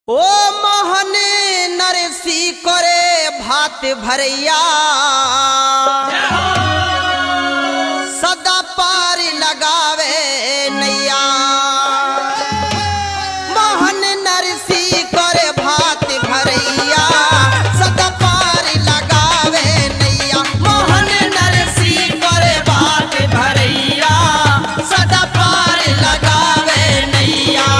ओ मोहने नरसी करे भात भरैया सदा पार लगावे नैया। मोहन नरसी करे भात भरैया सदा पार लगावे नैया। मोहन नरसी करे भात भरैया सदा पार लगावे नैया।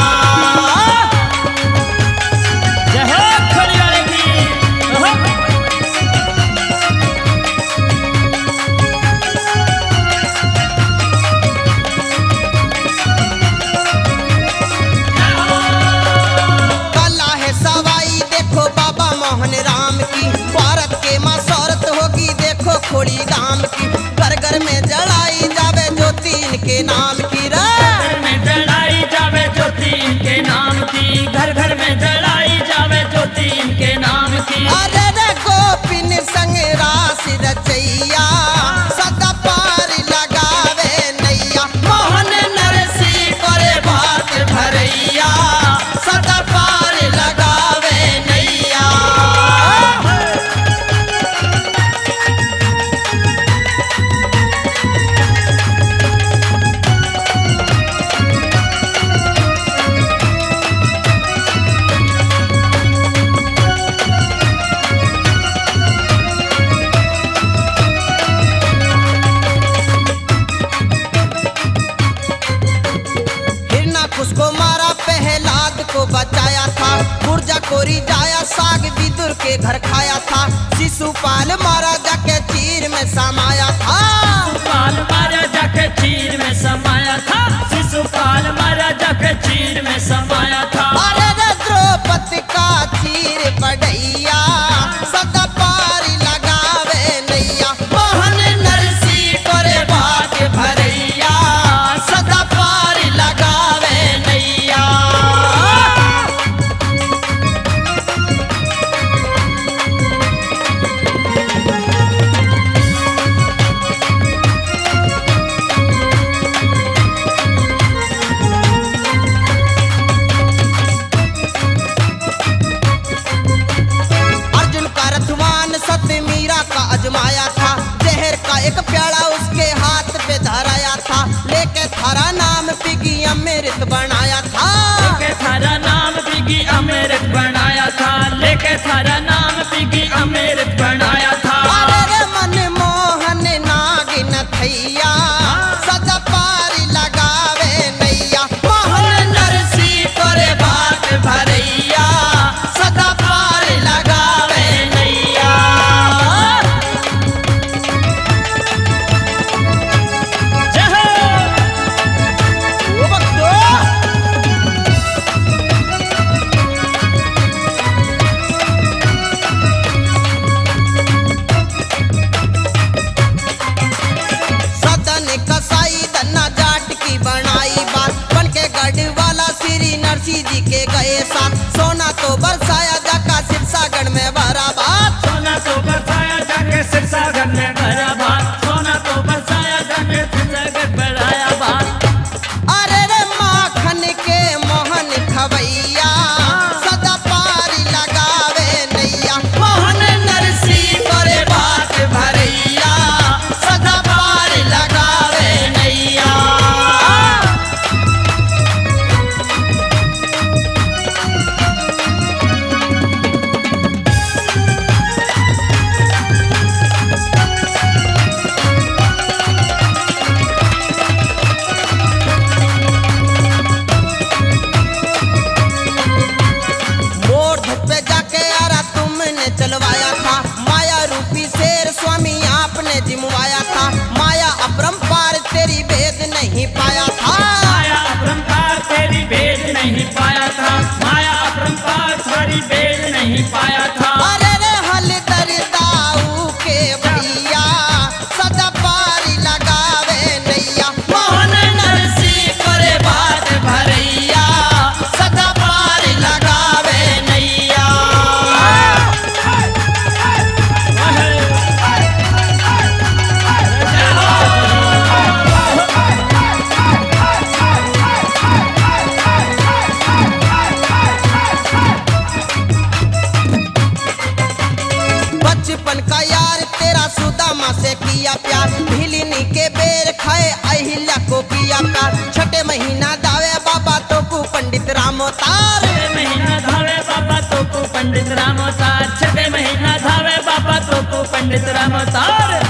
राम की भारत के मसौरत होगी देखो खोड़ी राम की। घर घर में जलाई जावे ज्योति इनके नाम की। घर में जलाई जावे ज्योति इनके नाम की। घर घर में जलाई जावे ज्योति इनके नाम की। अरे रे गोपिन संग रास रचैया सदा पार लगावे नैया। मोहन नरसी करे भात भरैया सदा पार लगावे नैया। उसको मारा पहलाद को बचाया था। पुरजा कोरी जाया साग विदुर के घर खाया था। शिशुपाल मारा जाके चीर में समाया था। शिशुपाल मारा जाके चीर में समाया था। शिशुपाल मारा जाके चीर में समाया था। अरे रे द्रौपदी का चीर बढ़ैया सदा पार लगावे नैया। मोहन नरसी करे भात भरैया सदा पार लगावे नैया। अर्जुन का रथवान सत्य मीरा का अजमाया था। जहर का एक प्याला उसके हाथ पे धराया था। लेके थारा नाम पिगी अमृत बनाया था। लेके थारा नाम पिगी अमृत बनाया था। लेके थारा नाम पिगी अमृत बनाया था। अरे रे मन मोहन नागिन थैया सदा पार लगावे नैया। मोहन नरसी करे भात भरैया सदा पार लगावे नैया। जय हो। ओ भक्तो किया प्यार छठे महीना दावे बाबा तो को पंडित राम अवतार छठे महीना धावे बाबा तो को पंडित राम अवतार छठे महीना धावे बाबा तो को पंडित राम अवतार